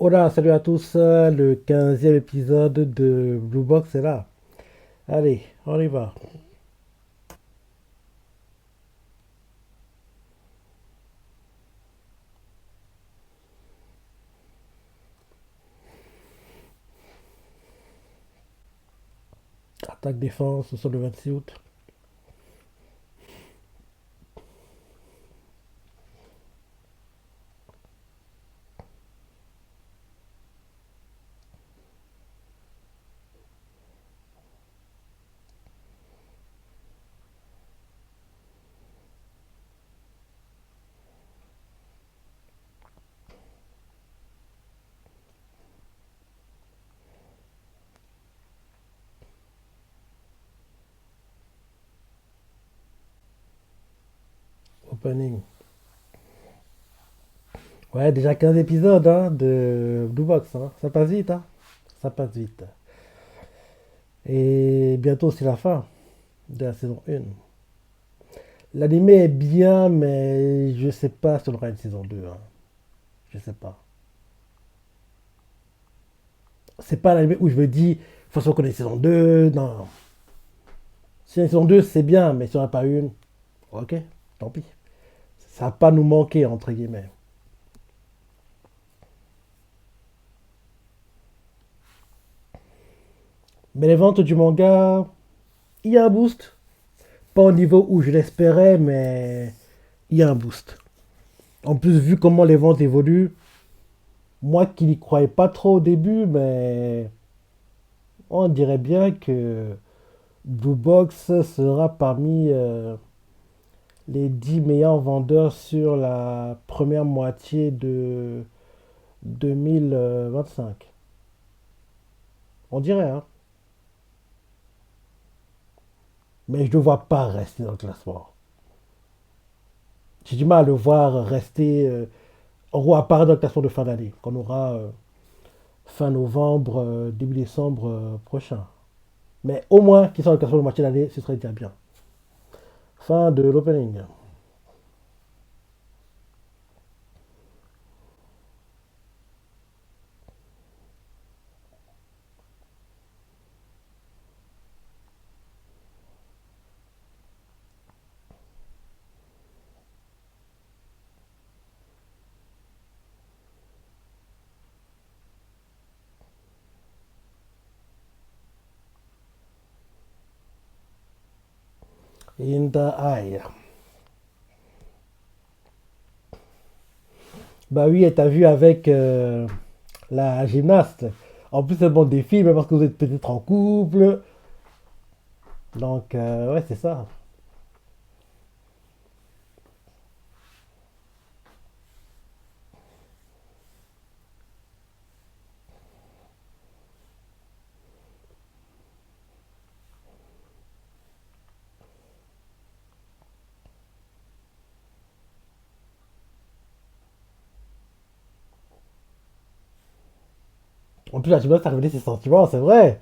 Hola, salut à tous, le 15e épisode de Blue Box est là. Allez, on y va. Attaque défense sur le 26 août. Opening. Ouais, déjà 15 épisodes de Blue Box, hein. Ça passe vite, hein. Ça passe vite. Et bientôt c'est la fin de la saison 1. L'anime est bien, mais je sais pas si on aura une saison 2, hein. Je sais pas. C'est pas l'anime où je me dis, faut qu'on ait une saison 2. Non, non. Si une saison 2, c'est bien, mais si on n'a pas une, ok, tant pis. Ça va pas nous manquer, entre guillemets. Mais les ventes du manga, il y a un boost. Pas au niveau où je l'espérais, mais il y a un boost. En plus, vu comment les ventes évoluent, moi qui n'y croyais pas trop au début, mais on dirait bien que Blue Box sera parmi les 10 meilleurs vendeurs sur la première moitié de 2025. On dirait, hein. Mais je ne le vois pas rester dans le classement. J'ai du mal à le voir rester, en gros, apparaître dans le classement de fin d'année, qu'on aura fin novembre, début décembre prochain. Mais au moins qu'il soit dans le classement de moitié d'année, ce serait déjà bien. Fin de l'opening. In the eye. Bah oui, et t'as vu avec la gymnaste. En plus, c'est bon des films, parce que vous êtes peut-être en couple. Donc, ouais, c'est ça. En plus, la gymnaste a révélé ses sentiments, c'est vrai.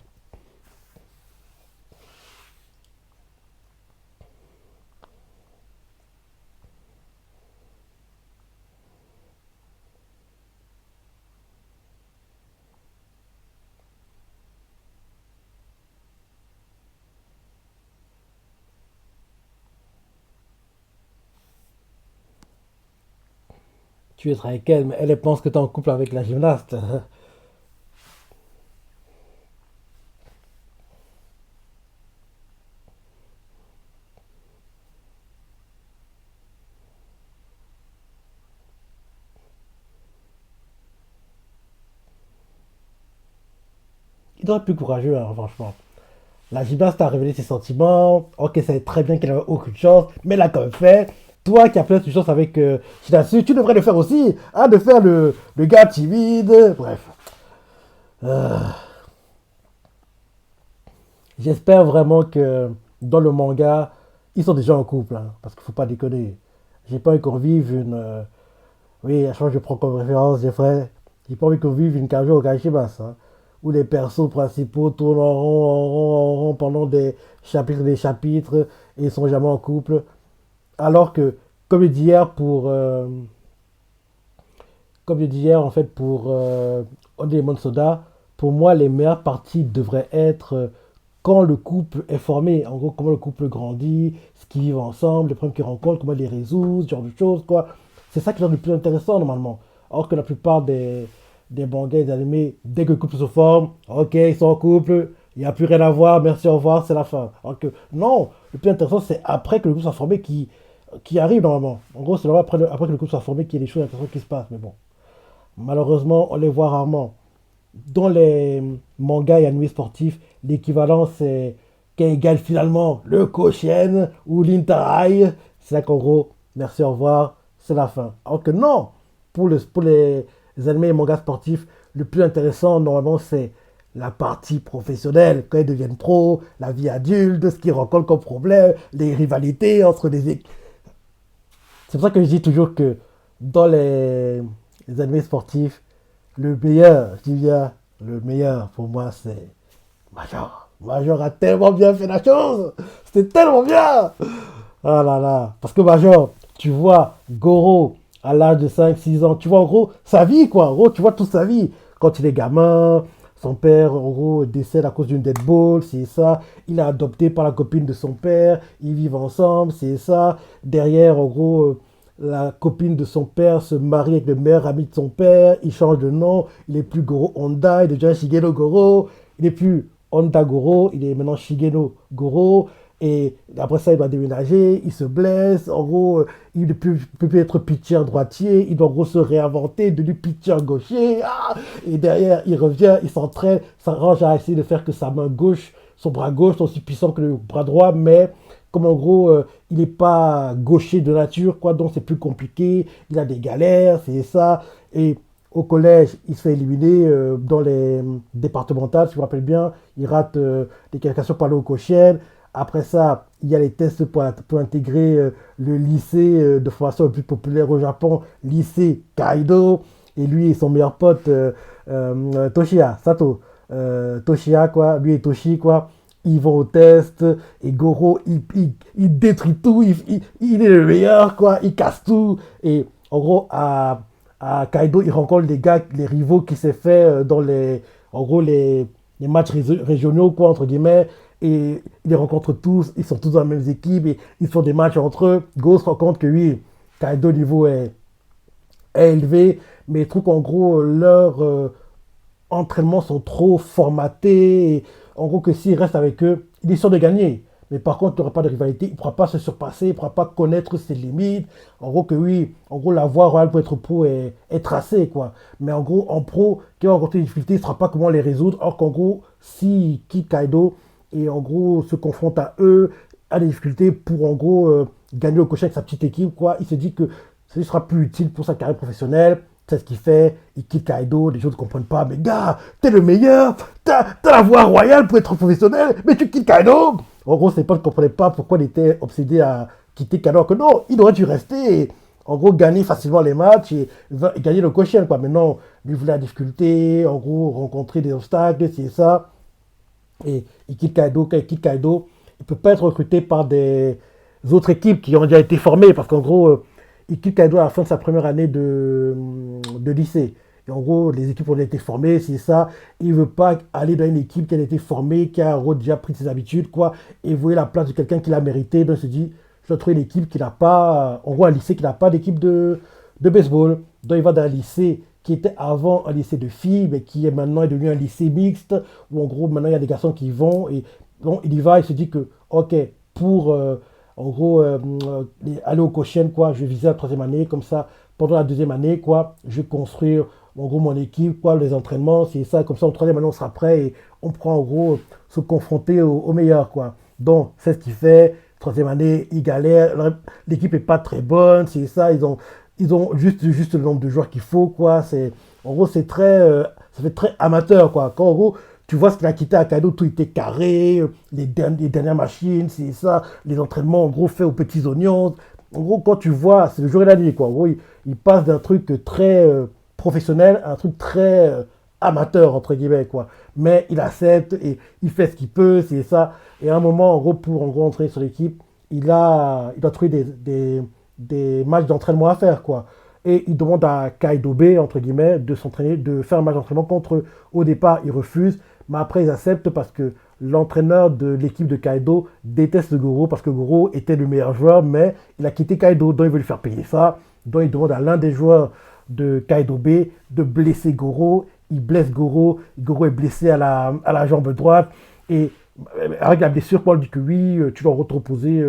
Tu es avec elle, mais elle pense que t'es en couple avec la gymnaste. Il doit être plus courageux, hein, franchement. La gymnaste a révélé ses sentiments. Ok, ça savait très bien qu'elle avait aucune chance, mais elle l'a quand même fait. Toi qui as peut-être une chance avec Shinasu, tu devrais le faire aussi. Hein, de faire le gars timide. Bref. Euh, J'espère vraiment que dans le manga, ils sont déjà en couple. Hein, parce qu'il faut pas déconner. J'ai pas envie qu'on vive une. Oui, à chaque fois que je prends comme référence, j'ai pas envie qu'on vive une Kajo au Kashimas. Hein, où les persos principaux tournent en rond, en rond, en rond pendant des chapitres et ils sont jamais en couple. Alors que, comme il dit hier comme je disais hier, en fait, pour Only Lemon Soda, pour moi, les meilleures parties devraient être quand le couple est formé. En gros, comment le couple grandit, ce qu'ils vivent ensemble, les problèmes qu'ils rencontrent, comment ils les résout, ce genre de choses, quoi. C'est ça qui est le plus intéressant, normalement. Alors que la plupart des mangas et des animés, dès que le couple se forme, ok, ils sont en couple, il n'y a plus rien à voir, merci, au revoir, c'est la fin. Alors que non, le plus intéressant, c'est après que le couple soit formé qui arrive normalement. En gros, c'est après, après que le couple soit formé qu'il y a des choses intéressantes qui se passent. Mais bon, malheureusement, on les voit rarement. Dans les mangas et animés sportifs, l'équivalent c'est qui gagne finalement le Koshien ou l'Intarai. C'est là qu'en gros, merci, au revoir, c'est la fin. Alors que non, pour les animés et mangas sportifs, le plus intéressant normalement c'est la partie professionnelle, quand ils deviennent pros, la vie adulte, ce qu'ils rencontrent comme problème, les rivalités entre les équipes. C'est pour ça que je dis toujours que dans les animés sportifs, le meilleur, je dis bien, le meilleur pour moi c'est Major. Major a tellement bien fait la chose. C'était tellement bien. Ah là là. Parce que Major, tu vois, Goro, à l'âge de 5 6 ans, tu vois en gros sa vie quoi. En gros, tu vois toute sa vie. Quand il est gamin, son père en gros décède à cause d'une dead ball, c'est ça. Il est adopté par la copine de son père. Ils vivent ensemble, c'est ça. Derrière, en gros, la copine de son père se marie avec le meilleur ami de son père. Il change de nom. Il est plus Goro Honda, il devient Shigeno Goro. Il est plus Honda Goro, il est maintenant Shigeno Goro. Et après ça, il doit déménager, il se blesse. En gros, il ne peut plus être pitcher droitier. Il doit en gros se réinventer, devenir pitcher gaucher. Ah, et derrière, il revient, il s'entraîne, s'arrange à essayer de faire que sa main gauche, son bras gauche, soit aussi puissant que le bras droit. Mais comme en gros, il n'est pas gaucher de nature, quoi. Donc c'est plus compliqué. Il a des galères, c'est ça. Et au collège, il se fait éliminer dans les départementales, si je me rappelle bien. Il rate les qualifications pour aller au Koshien. Après ça, il y a les tests pour intégrer le lycée de formation le plus populaire au Japon, lycée Kaido. Et lui et son meilleur pote, Toshiya, Sato. Toshiya, quoi. Lui et Toshi, quoi. Ils vont au test. Et Goro, il détruit tout. Il est le meilleur, quoi. Il casse tout. Et en gros, à Kaido, il rencontre les gars, les rivaux qui s'est fait dans en gros, les matchs régionaux, quoi, entre guillemets. Et ils les rencontrent tous, ils sont tous dans les mêmes équipes et ils font des matchs entre eux. Go se rend compte que oui, Kaido niveau est élevé, mais il trouve qu'en gros, leurs entraînements sont trop formatés. Et en gros, que s'il reste avec eux, il est sûr de gagner. Mais par contre, il n'y aura pas de rivalité, il ne pourra pas se surpasser, il ne pourra pas connaître ses limites. En gros, que oui, en gros, la voie royale pour être pro est tracée, quoi. Mais en gros, en pro, qui va rencontrer des difficultés, il ne saura pas comment les résoudre. Or qu'en gros, s'il quitte Kaido et en gros se confronte à eux, à des difficultés pour en gros gagner au cocher avec sa petite équipe, quoi, il se dit que ce sera plus utile pour sa carrière professionnelle. C'est ce qu'il fait, il quitte Kaido, les gens ne comprennent pas, mais gars, t'es le meilleur, t'as la voie royale pour être professionnel, mais tu quittes Kaido. En gros, ses potes ne comprenaient pas pourquoi il était obsédé à quitter Kaido, alors que non, il aurait dû rester et, en gros, gagner facilement les matchs et gagner le coaching, quoi. Maintenant, lui voulait la difficulté, en gros, rencontrer des obstacles, c'est ça. Et il quitte Kaido, quand il quitte Kaido, il ne peut pas être recruté par des autres équipes qui ont déjà été formées, parce qu'en gros, il quitte Kaido à la fin de sa première année de lycée. Et en gros, les équipes ont été formées, c'est ça. Il ne veut pas aller dans une équipe qui a été formée, qui a en gros, déjà pris ses habitudes, quoi, et voyer la place de quelqu'un qui l'a mérité. Donc il se dit, je dois trouver une équipe qui n'a pas, en gros, un lycée qui n'a pas d'équipe de baseball. Donc il va dans un lycée qui était avant un lycée de filles, mais qui est maintenant est devenu un lycée mixte, où en gros, maintenant il y a des garçons qui vont, et donc il y va, il se dit que, ok, pour en gros aller au Cochin, quoi, je vais viser la troisième année, comme ça, pendant la deuxième année, quoi, je vais construire en gros mon équipe, quoi, les entraînements, c'est ça, comme ça en troisième année on sera prêt et on prend en gros se confronter au meilleur, quoi. Donc c'est ce qu'il fait, troisième année, il galère, l'équipe est pas très bonne, c'est ça, ils ont juste le nombre de joueurs qu'il faut, quoi. En gros, c'est très, ça fait très amateur, quoi. Quand, en gros, tu vois ce qu'il a quitté à Kaido, tout était carré, les dernières machines, c'est ça, les entraînements, en gros, faits aux petits oignons. En gros, quand tu vois, c'est le jour et la nuit, quoi. En gros, il passe d'un truc très professionnel à un truc très amateur, entre guillemets, quoi. Mais il accepte et il fait ce qu'il peut, c'est ça. Et à un moment, en gros, pour en gros entrer sur l'équipe, il doit trouver des matchs d'entraînement à faire, quoi. et il demande à Kaido B, entre guillemets, de s'entraîner, de faire un match d'entraînement contre eux. Au départ, ils refusent, mais après, ils acceptent parce que l'entraîneur de l'équipe de Kaido déteste Goro parce que Goro était le meilleur joueur, mais il a quitté Kaido, donc il veut lui faire payer ça. Donc il demande à l'un des joueurs de Kaido B de blesser Goro. Il blesse Goro. Goro est blessé à la jambe droite. Et avec la blessure, Paul dit que oui, tu dois te reposer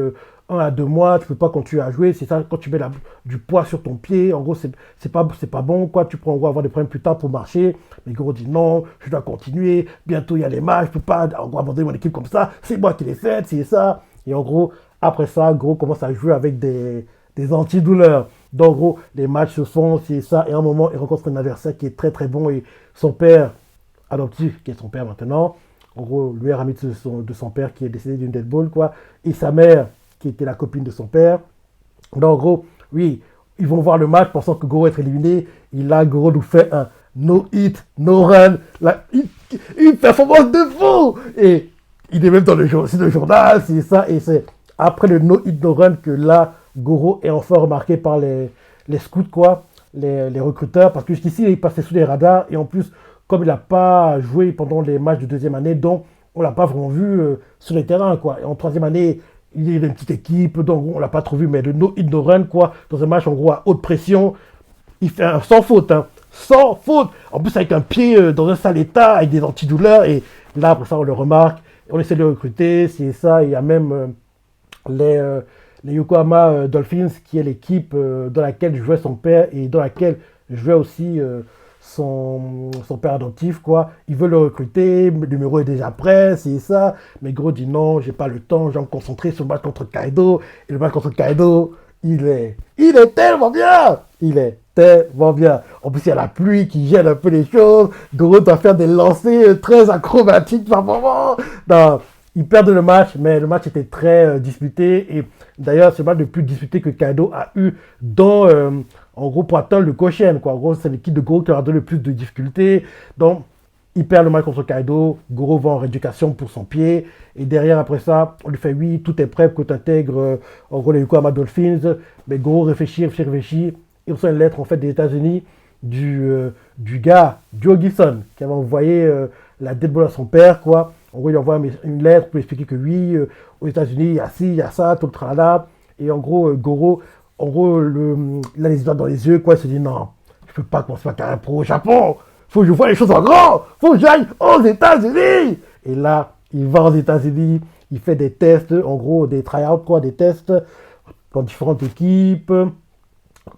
1 à 2 mois, tu peux pas continuer à jouer. C'est ça, quand tu mets du poids sur ton pied, en gros, c'est pas bon, quoi. Tu peux en gros avoir des problèmes plus tard pour marcher. Mais Goro dit non, je dois continuer. Bientôt, il y a les matchs, je peux pas en gros, abandonner mon équipe comme ça. C'est moi qui l'ai fait, c'est ça. Et en gros, après ça, Goro commence à jouer avec des antidouleurs. Donc, en gros, les matchs se font, c'est ça. Et à un moment, il rencontre un adversaire qui est très très bon. Et son père adoptif, qui est son père maintenant, en gros, le meilleur ami de son père qui est décédé d'une dead ball, quoi. Et sa mère, qui était la copine de son père. Donc, en gros, oui, ils vont voir le match pensant que Goro va être éliminé. Et là, Goro nous fait un no hit, no run. Une performance de fou. Et il est même dans le journal, c'est ça. Et c'est après le no hit, no run que là, Goro est enfin remarqué par les scouts, quoi, les recruteurs. Parce que jusqu'ici, il passait sous les radars. Et en plus, comme il n'a pas joué pendant les matchs de deuxième année, donc on ne l'a pas vraiment vu sur les terrains, quoi. Et en troisième année, il est une petite équipe, donc on ne l'a pas trop vu, mais le no hit no run, quoi, dans un match en gros à haute pression, il fait un sans faute, hein, sans faute. En plus avec un pied dans un sale état, avec des antidouleurs, et là après ça on le remarque, on essaie de le recruter, c'est ça. Il y a même les Yokohama Dolphins, qui est l'équipe dans laquelle jouait son père et dans laquelle jouait aussi son père adoptif, quoi. Il veut le recruter, le numéro est déjà prêt, c'est ça. Mais Gros dit non, j'ai pas le temps, je dois me concentrer sur le match contre Kaido. Et le match contre Kaido, il est tellement bien. Il est tellement bien. En plus, il y a la pluie qui gêne un peu les choses. Goro doit faire des lancers très acrobatiques par moment. Non, ils perdent le match, mais le match était très disputé. Et d'ailleurs, c'est le match le plus disputé que Kaido a eu dans, en gros, pour atteindre le Koshien, quoi. En gros, c'est l'équipe de Goro qui leur a donné le plus de difficultés. Donc, il perd le match contre Kaido. Goro va en rééducation pour son pied. Et derrière, après ça, on lui fait oui, tout est prêt pour que tu intègres, en gros, les Yokohama Dolphins. Mais Goro réfléchit. Il reçoit une lettre, en fait, des États-Unis du gars, Joe Gibson, qui avait envoyé la dead ball à son père, quoi. En gros, il envoie une lettre pour expliquer que oui, aux États-Unis, il y a ci, il y a ça, tout le tralala. Et en gros, Goro, en gros, il a les doigts dans les yeux, quoi. Il se dit non, je peux pas commencer ma carrière pro au Japon. Faut que je voie les choses en grand. Faut que j'aille aux États-Unis. Et là, il va aux États-Unis. Il fait des tests, en gros, des tryouts, quoi, des tests dans différentes équipes.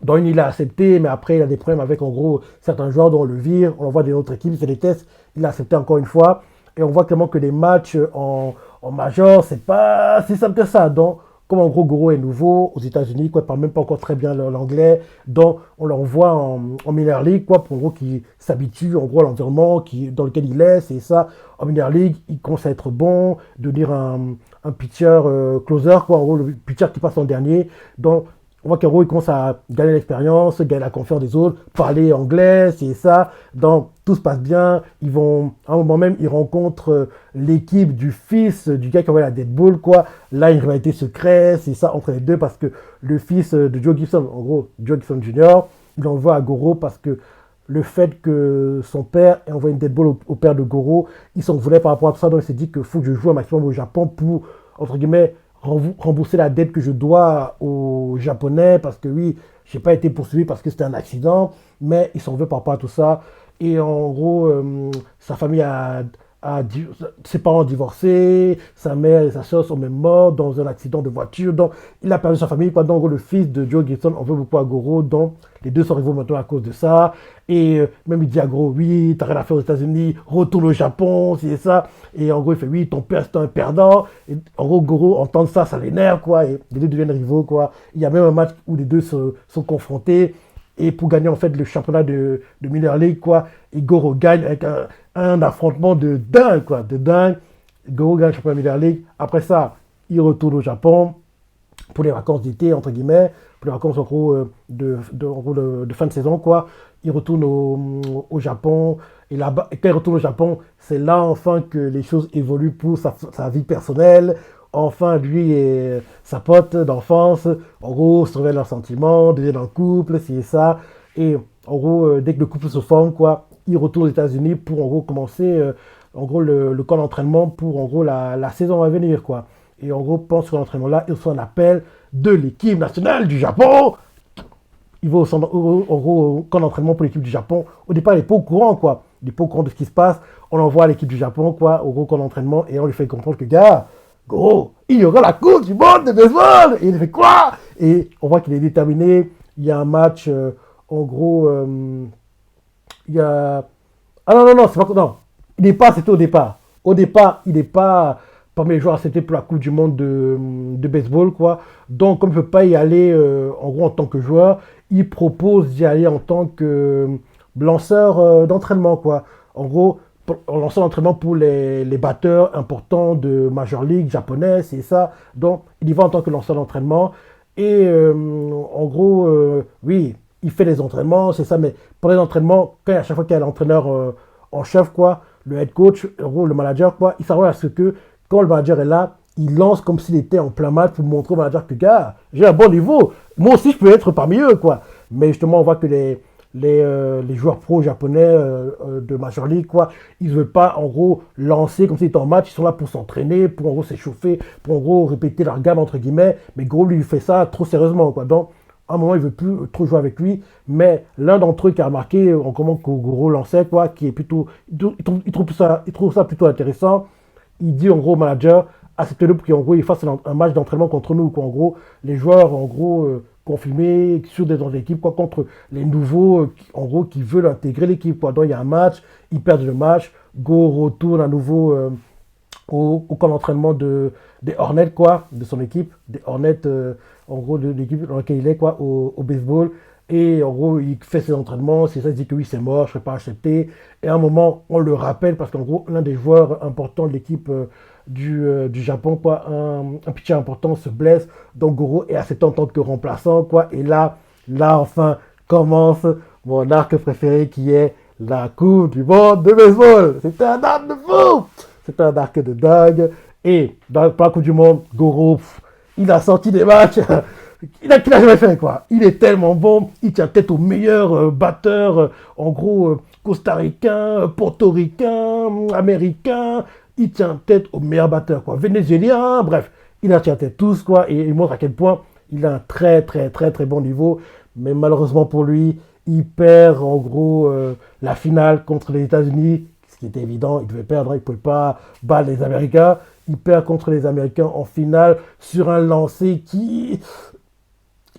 Dans une, il a accepté, mais après, il a des problèmes avec, en gros, certains joueurs dont on le vire. On l'envoie dans d'autres équipes, il fait des tests. Il a accepté encore une fois. Et on voit clairement que les matchs en major, c'est pas si simple que ça. Donc, comme en gros Goro est nouveau aux États-Unis, quoi, il parle même pas encore très bien l'anglais, donc on l'envoie en Minor League, quoi, pour en gros qu'il s'habitue en gros à l'environnement dans lequel il est, c'est ça. En Minor League, il commence à être bon, devenir un pitcher closer, quoi, en gros le pitcher qui passe en dernier. Donc on voit qu'en gros il commence à gagner l'expérience, gagner la confiance des autres, parler anglais, c'est ça. Donc tout se passe bien. Ils vont, à un moment même, ils rencontrent l'équipe du fils du gars qui envoie la dead ball, quoi. Là, une rivalité se crée, c'est ça, entre les deux, parce que le fils de Joe Gibson, en gros, Joe Gibson Jr., il envoie à Goro parce que le fait que son père ait envoyé une dead ball au père de Goro, il s'en voulait par rapport à tout ça, donc il s'est dit qu'il faut que je joue un maximum au Japon pour, entre guillemets, rembourser la dette que je dois aux Japonais, parce que oui, j'ai pas été poursuivi parce que c'était un accident, mais il s'en veut par rapport à tout ça. Et en gros, sa famille ses parents ont divorcé, sa mère et sa soeur sont même morts dans un accident de voiture. Donc, il a perdu sa famille. Donc, en gros, le fils de Joe Gibson en veut beaucoup à Goro. Donc, les deux sont rivaux maintenant à cause de ça. Et même il dit à Goro, oui, t'as rien à faire aux États-Unis, retourne au Japon, c'est ça. Et en gros, il fait, oui, ton père c'est un perdant. Et en gros, Goro entend ça, ça l'énerve, quoi. Et les deux deviennent rivaux, quoi. Il y a même un match où les deux sont confrontés. Et pour gagner en fait le championnat de Minor League, quoi. Et Goro gagne avec un affrontement de dingue, quoi. De dingue. Goro gagne le championnat de Minor League. Après ça, il retourne au Japon pour les vacances d'été, entre guillemets. Pour les vacances en gros, de fin de saison, quoi. Il retourne au Japon. Et là-bas, quand il retourne au Japon, c'est là enfin que les choses évoluent pour sa vie personnelle. enfin, lui et sa pote d'enfance, en gros, se révèlent leurs sentiments, deviennent un couple, c'est ça. Et en gros, dès que le couple se forme, quoi, ils retournent aux États-Unis pour en gros commencer en gros le camp d'entraînement pour en gros la saison à venir, quoi. Et en gros, pendant ce camp d'entraînement-là, ils reçoivent un appel de l'équipe nationale du Japon. Il va en gros, au camp d'entraînement pour l'équipe du Japon. Au départ, il n'est pas au courant, quoi. Il n'est pas au courant de ce qui se passe. On l'envoie à l'équipe du Japon, quoi, au gros camp d'entraînement, et on lui fait comprendre que, gars, gros, il y aura la coupe du monde de baseball. Et il fait quoi? Et on voit qu'il est déterminé. Il y a un match, en gros, il y a. Ah non, non, non, c'est pas. Non, il n'est pas accepté au départ. Au départ, il n'est pas parmi les joueurs acceptés pour la Coupe du Monde de baseball, quoi. Donc, comme il ne peut pas y aller, en gros, en tant que joueur, il propose d'y aller en tant que lanceur d'entraînement, quoi. En gros, en lanceur d'entraînement pour les batteurs importants de Major League japonaise, c'est ça. Donc, il y va en tant que lanceur d'entraînement. Et en gros, oui, il fait les entraînements, c'est ça, mais pour les entraînements, à chaque fois qu'il y a l'entraîneur en chef, quoi, le head coach, en gros, le manager, quoi, il s'arrange à ce que quand le manager est là, il lance comme s'il était en plein match pour montrer au manager que, gars, j'ai un bon niveau, moi aussi je peux être parmi eux, quoi. Mais justement, on voit que les joueurs pro japonais de Major League, quoi, ils ne veulent pas, en gros, lancer comme s'ils étaient en match, ils sont là pour s'entraîner, pour, en gros, s'échauffer, pour, en gros, répéter leur gamme, entre guillemets, mais gros, lui, il fait ça trop sérieusement, quoi. Donc, à un moment, il ne veut plus trop jouer avec lui, mais l'un d'entre eux qui a remarqué en comment Goro lançait, quoi, qui est plutôt, il trouve ça plutôt intéressant, il dit en gros au manager, acceptez-le pour qu'en gros il fasse un match d'entraînement contre nous, quoi. En gros, les joueurs, en gros, confirmés sur des autres équipes, quoi, contre les nouveaux, en gros, qui veulent intégrer l'équipe, quoi. Donc il y a un match, ils perdent le match, Go retourne à nouveau au camp d'entraînement des Hornets, quoi, de son équipe, des Hornets, en gros, de l'équipe dans laquelle il est, quoi, au baseball. Et en gros, il fait ses entraînements, c'est ça, il dit que oui, c'est mort, je ne serai pas accepté. Et à un moment, on le rappelle parce qu'en gros, l'un des joueurs importants de l'équipe du Japon, quoi, un pitcher important se blesse. Donc Goro est accepté en tant que remplaçant, quoi. Et là, enfin, commence mon arc préféré qui est la Coupe du Monde de baseball. C'était un arc de fou! C'était un arc de dingue. Et dans la Coupe du Monde, Goro, il a sorti des matchs qu'il n'a jamais fait, quoi. Il est tellement bon, il tient tête aux meilleurs batteurs, en gros, costaricains, portoricains, américains. Il tient tête aux meilleurs batteurs, quoi. Vénézuéliens, bref, il a tient tête tous, quoi. Et il montre à quel point il a un très, très, très, très bon niveau. Mais malheureusement pour lui, il perd, en gros, la finale contre les États-Unis, ce qui était évident, il devait perdre, il ne pouvait pas battre les Américains. Il perd contre les Américains en finale sur un lancer qui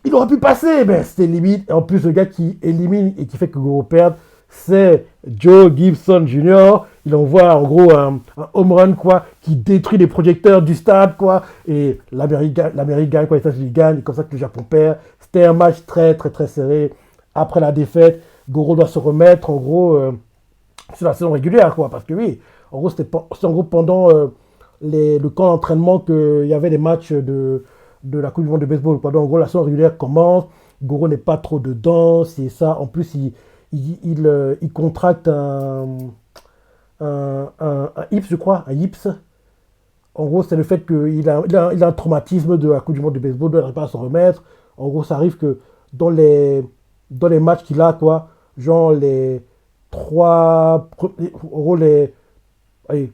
il aurait pu passer, mais c'était limite. Et en plus, le gars qui élimine et qui fait que Goro perde, c'est Joe Gibson Jr. Il envoie en gros un home run, quoi, qui détruit les projecteurs du stade, quoi. Et l'Amérique gagne, quoi, les États-Unis gagnent. Et comme ça que le Japon perd. C'était un match très, très, très serré. Après la défaite, Goro doit se remettre, en gros, sur la saison régulière, quoi. Parce que oui, en gros, c'était en gros pendant le camp d'entraînement qu'il y avait des matchs de la Coupe du Monde de baseball. En gros, la saison régulière commence, Goro n'est pas trop dedans, c'est ça. En plus, il contracte un hips, je crois, un hips. En gros, c'est le fait qu'il a un traumatisme de la Coupe du Monde de baseball, il n'arrive pas à s'en remettre. En gros, ça arrive que dans les matchs qu'il a, quoi, genre les trois, en gros, allez,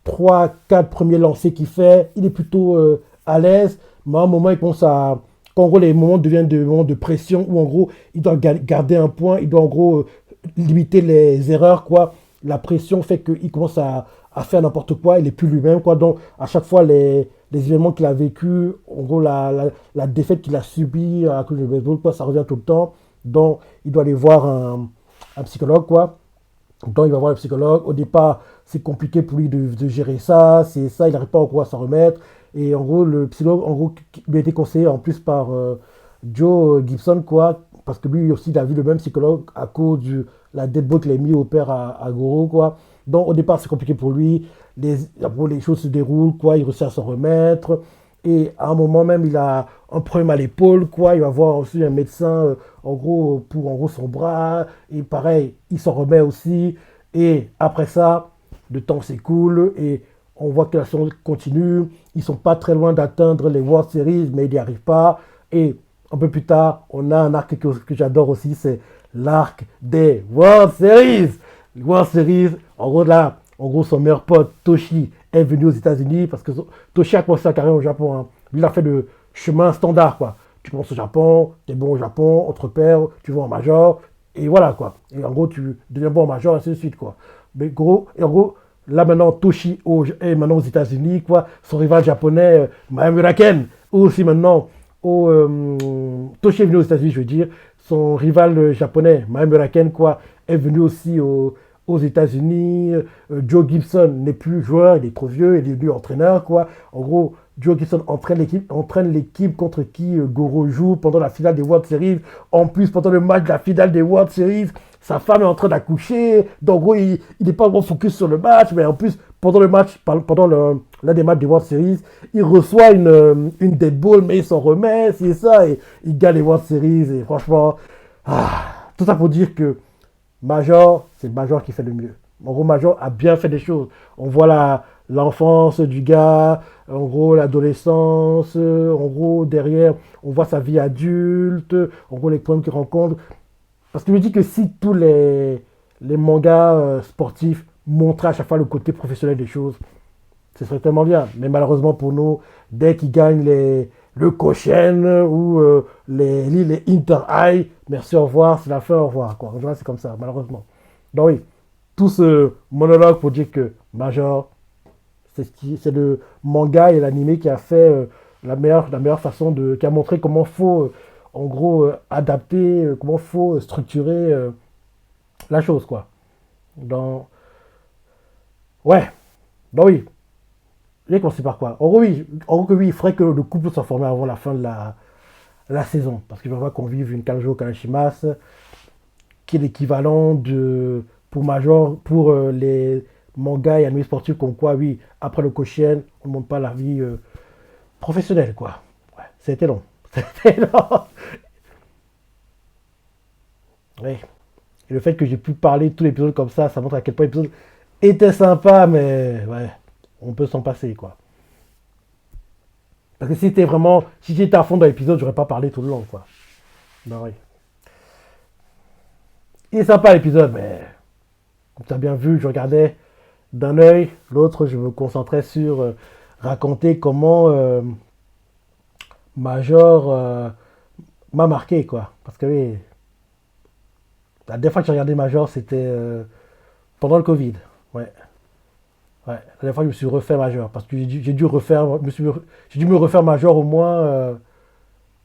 3-4 premiers lancers qu'il fait, il est plutôt à l'aise, mais à un moment, il commence à. Quand en gros, les moments deviennent des moments de pression où en gros, il doit garder un point, il doit en gros limiter les erreurs, quoi. La pression fait qu'il commence à faire n'importe quoi, il n'est plus lui-même, quoi. Donc, à chaque fois, les événements qu'il a vécu, en gros, la défaite qu'il a subie à cause du baseball, quoi, ça revient tout le temps. Donc, il doit aller voir un psychologue, quoi. Donc il va voir le psychologue. Au départ, c'est compliqué pour lui de gérer ça. C'est ça, il n'arrive pas en gros à s'en remettre. Et en gros, le psychologue, en gros, lui a été conseillé en plus par Joe Gibson, quoi. Parce que lui aussi, il a vu le même psychologue à cause de la deadbolt qu'il a mis au père à Goro, quoi. Donc au départ, c'est compliqué pour lui. Les choses se déroulent, quoi. Il réussit à s'en remettre. Et à un moment même, il a un problème à l'épaule, quoi. Il va voir aussi un médecin, en gros, pour en gros son bras. Et pareil, il s'en remet aussi. Et après ça, le temps s'écoule. Et On voit que la saison continue. Ils sont pas très loin d'atteindre les World Series, mais ils n'y arrivent pas. Et un peu plus tard, on a un arc que j'adore aussi, c'est l'arc des World Series. Les World Series, en gros là, en gros son meilleur pote Toshi est venu aux États-Unis parce que Toshi a commencé sa carrière au Japon. Hein. Lui, il a fait le chemin standard quoi. Tu commences au Japon, tu es bon au Japon, on te repère, tu vas en major, et voilà quoi. Et en gros, tu deviens bon en major, et ainsi de suite quoi. Mais gros, et en gros, là maintenant, Toshi est maintenant aux États-Unis quoi. Son rival japonais, Mayami Raken, aussi maintenant, Toshi est venu aux États-Unis, je veux dire. Son rival japonais, Mayami Raken quoi, est venu aussi aux États-Unis. Joe Gibson n'est plus joueur, il est trop vieux, il est devenu entraîneur quoi. En gros, Joe Gibson entraîne l'équipe contre qui Goro joue pendant la finale des World Series. En plus, pendant le match de la finale des World Series, sa femme est en train d'accoucher. Donc, en gros, il n'est pas vraiment focus sur le match. Mais en plus, pendant le match, pendant l'un des matchs des World Series, il reçoit une dead ball, mais il s'en remet, c'est ça. Et il gagne les World Series. Et franchement, tout ça pour dire que Major, c'est Major qui fait le mieux. En gros, Major a bien fait des choses. On voit l'enfance du gars, en gros, l'adolescence, en gros, derrière, on voit sa vie adulte, en gros, les problèmes qu'il rencontre. Parce que je me dis que si tous les mangas sportifs montraient à chaque fois le côté professionnel des choses, ce serait tellement bien. Mais malheureusement pour nous, dès qu'ils gagnent le Koshien ou les Inter High, merci, au revoir, c'est la fin, au revoir. Quoi. En général, c'est comme ça, malheureusement. Donc oui, tout ce monologue pour dire que Major, c'est le manga et l'anime qui a fait la meilleure façon qui a montré comment faut, en gros, adapter, comment faut structurer la chose, quoi. Dans... Ouais, bah oui. J'ai commencé par quoi? En gros que oui, il faudrait que le couple soit formé avant la fin de la saison. Parce que je vois qu'on vive une Kanjo Kaneshimas, qui est l'équivalent pour Major, pour les mangas et animés sportifs, comme quoi, oui, après le Koshien, on ne montre pas la vie professionnelle, quoi. Ouais, c'était long. C'était long. Ouais. Et le fait que j'ai pu parler tout l'épisode comme ça montre à quel point l'épisode était sympa, mais ouais, on peut s'en passer, quoi. Parce que si j'étais à fond dans l'épisode, j'aurais pas parlé tout le long, quoi. Ben oui. Il est sympa l'épisode, mais comme tu as bien vu, je regardais d'un œil, l'autre, je me concentrais sur raconter comment Major m'a marqué, quoi. Parce que oui, la dernière fois que j'ai regardé Major, c'était pendant le Covid. Ouais. Ouais. La dernière fois que je me suis refait Major. Parce que j'ai dû me refaire Major au moins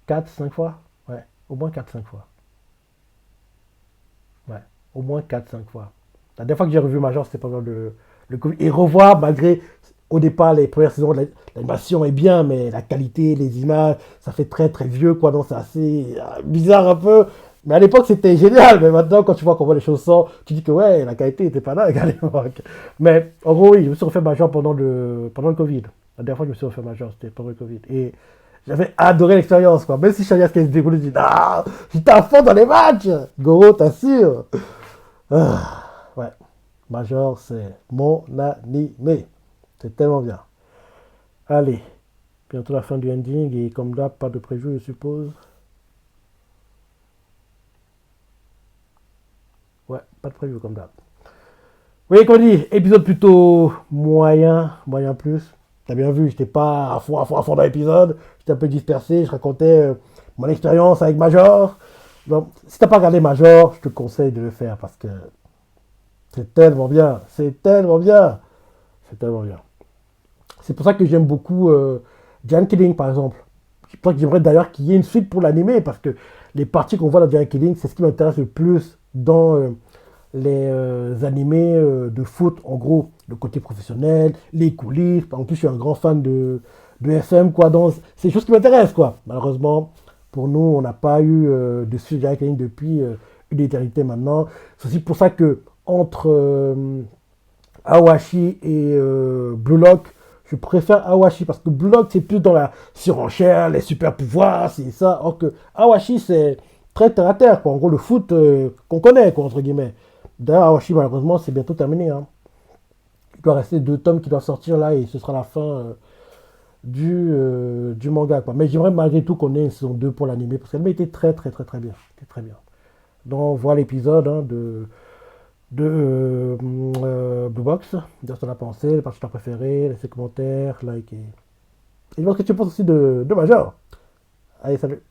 4-5 fois. Ouais. Au moins 4-5 fois. Ouais. Au moins 4-5 fois. La dernière fois que j'ai revu Major, c'était pendant le Covid. Et revoir, malgré au départ les premières saisons, l'animation est bien, mais la qualité, les images, ça fait très très vieux, quoi. Donc c'est assez bizarre un peu. Mais à l'époque, c'était génial. Mais maintenant, quand tu vois comment les choses sont, tu dis que ouais, la qualité n'était pas dingue à l'époque. Mais en gros, oui, je me suis refait Major pendant le Covid. La dernière fois que je me suis refait Major, c'était pendant le Covid. Et j'avais adoré l'expérience, quoi. Même si je savais ce qu'elle se déroulait, je dis, ah, j'étais à fond dans les matchs. Goro, t'assures. Ouais. Major, c'est mon animé. C'est tellement bien. Allez. Bientôt la fin du ending. Et comme d'hab, pas de préjugés, je suppose. Ouais, pas de prévu comme d'hab. Oui, comme dit, épisode plutôt moyen plus. T'as bien vu, j'étais pas à fond dans l'épisode. J'étais un peu dispersé. Je racontais mon expérience avec Major. Donc, si t'as pas regardé Major, je te conseille de le faire parce que c'est tellement bien. C'est tellement bien. C'est tellement bien. C'est pour ça que j'aime beaucoup Giant Killing, par exemple. C'est pour ça que j'aimerais d'ailleurs qu'il y ait une suite pour l'animé parce que les parties qu'on voit dans Giant Killing, c'est ce qui m'intéresse le plus dans les animés de foot, en gros, le côté professionnel, les coulisses. En plus, je suis un grand fan de FM, quoi. Donc, c'est des choses qui m'intéressent, quoi. Malheureusement, pour nous, on n'a pas eu de suite Giant Killing depuis une éternité maintenant. C'est aussi pour ça que entre Awashi et Blue Lock, je préfère Awashi parce que Blue Lock c'est plus dans la surenchère, les super pouvoirs, c'est ça. Alors que Awashi c'est très terre à terre, quoi. En gros le foot qu'on connaît, quoi, entre guillemets. D'ailleurs Awashi malheureusement c'est bientôt terminé. Hein. doit rester 2 tomes qui doivent sortir là et ce sera la fin du manga, quoi. Mais j'aimerais malgré tout qu'on ait une saison 2 pour l'anime parce qu'elle était très très très très bien. C'était très bien. Donc on voit l'épisode hein, de Blue Box. Dire ce qu'on a pensé, les parties que tu as préférées, laissez commentaires, like et je pense que tu penses aussi de Major. Allez, salut.